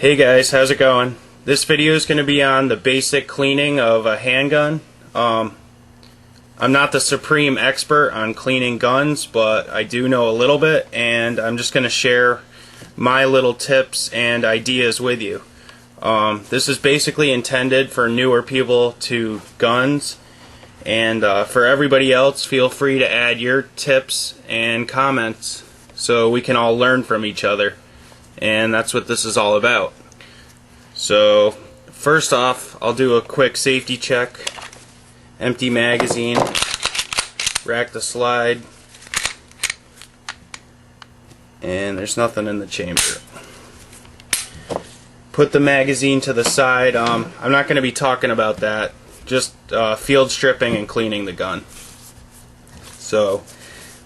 Hey guys, how's it going? This video is going to be on the basic cleaning of a handgun. I'm not the supreme expert on cleaning guns, but I do know a little bit, and I'm just going to share my little tips and ideas with you. This is basically intended for newer people to guns, and for everybody else, feel free to add your tips and comments so we can all learn from each other. And that's what this is all about. So first off, I'll do a quick safety check. Empty magazine, rack the slide, and there's nothing in the chamber. Put the magazine to the side. I'm not going to be talking about that, just field stripping and cleaning the gun. So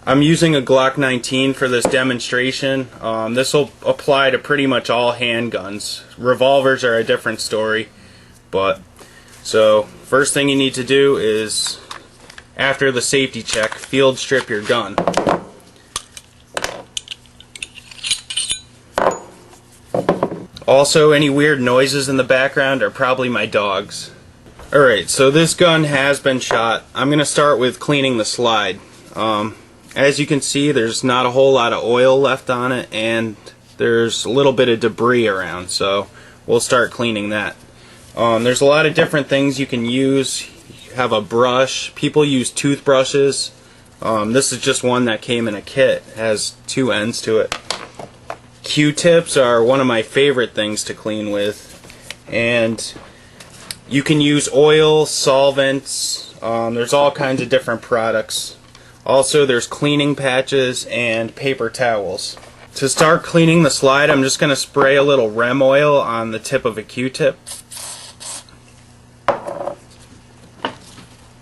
I'm using a Glock 19 for this demonstration. This will apply to pretty much all handguns. Revolvers are a different story. But so first thing you need to do is, after the safety check, field strip your gun. Also, any weird noises in the background are probably my dogs. Alright, so this gun has been shot. I'm going to start with cleaning the slide. As you can see, there's not a whole lot of oil left on it, and there's a little bit of debris around, so we'll start cleaning that. There's a lot of different things you can use. You have a brush. People use toothbrushes. This is just one that came in a kit. It has two ends to it. Q-tips are one of my favorite things to clean with, and you can use oil, solvents. There's all kinds of different products. Also, there's cleaning patches and paper towels. To start cleaning the slide, I'm just going to spray a little rem oil on the tip of a Q-tip.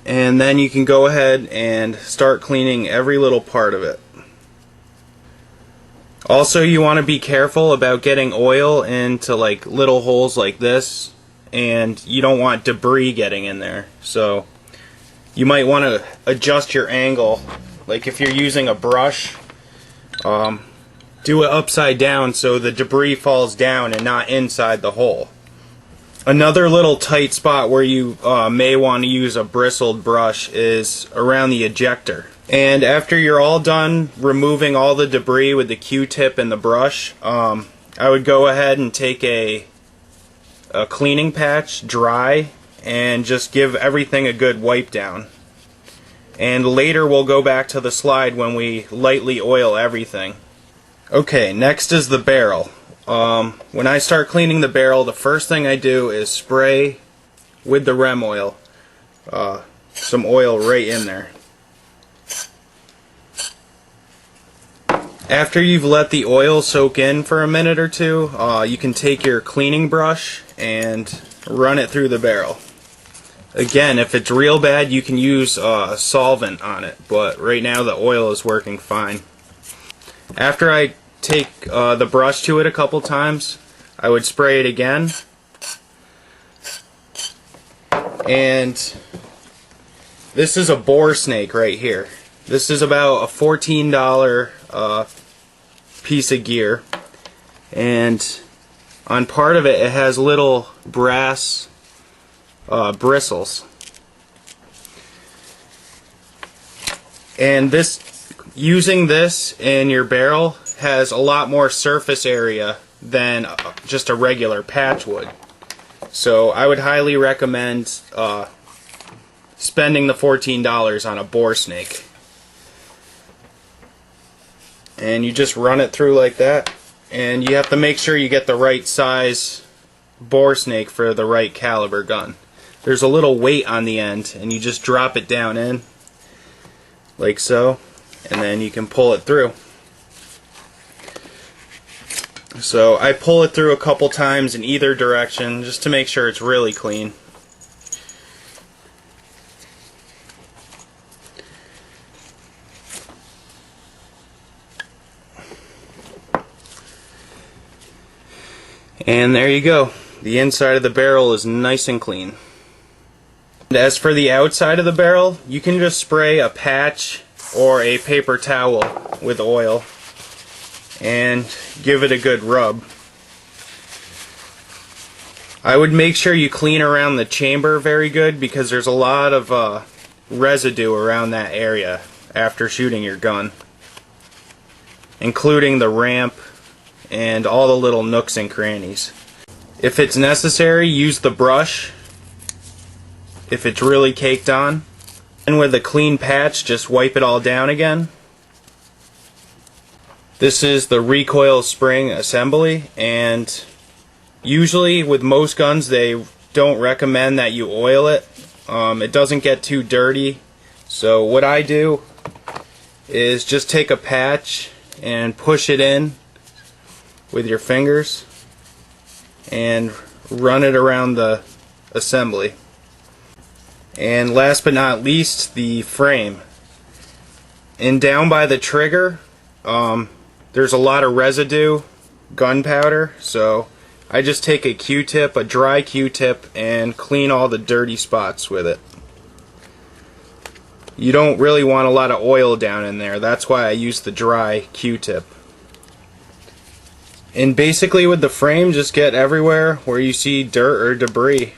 And then you can go ahead and start cleaning every little part of it. Also, you want to be careful about getting oil into like little holes like this, and you don't want debris getting in there. So you might want to adjust your angle. Like if you're using a brush, do it upside down so the debris falls down and not inside the hole. Another little tight spot where you may want to use a bristled brush is around the ejector. And after you're all done removing all the debris with the Q-tip and the brush, I would go ahead and take a cleaning patch, dry, and just give everything a good wipe down. And later we'll go back to the slide when we lightly oil everything. Okay, next is the barrel. When I start cleaning the barrel, the first thing I do is spray with the rem oil, some oil right in there. After you've let the oil soak in for a minute or two, you can take your cleaning brush and run it through the barrel. Again, if it's real bad, you can use a solvent on it, but right now the oil is working fine. After I take the brush to it a couple times, I would spray it again. And this is a bore snake right here. This is about a $14 piece of gear, and on part of it, it has little brass bristles. And using this in your barrel has a lot more surface area than just a regular patch would. So I would highly recommend spending the $14 on a bore snake. And you just run it through like that, and you have to make sure you get the right size bore snake for the right caliber gun. There's a little weight on the end, and you just drop it down in like so, and then you can pull it through. So I pull it through a couple times in either direction just to make sure it's really clean. And there you go. The inside of the barrel is nice and clean. And as for the outside of the barrel, you can just spray a patch or a paper towel with oil and give it a good rub. I would make sure you clean around the chamber very good because there's a lot of residue around that area after shooting your gun, including the ramp and all the little nooks and crannies. If it's necessary, use the brush if it's really caked on. And with a clean patch, just wipe it all down again. This is the recoil spring assembly, and usually with most guns they don't recommend that you oil it. It doesn't get too dirty. So what I do is just take a patch and push it in with your fingers and run it around the assembly. And last but not least, the frame. And down by the trigger, there's a lot of residue, gunpowder, so I just take a Q-tip, a dry Q-tip, and clean all the dirty spots with it. You don't really want a lot of oil down in there, that's why I use the dry Q-tip. And basically with the frame, just get everywhere where you see dirt or debris.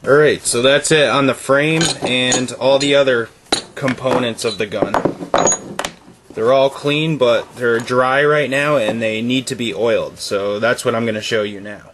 Alright, so that's it on the frame and all the other components of the gun. They're all clean, but they're dry right now and they need to be oiled, so that's what I'm going to show you now.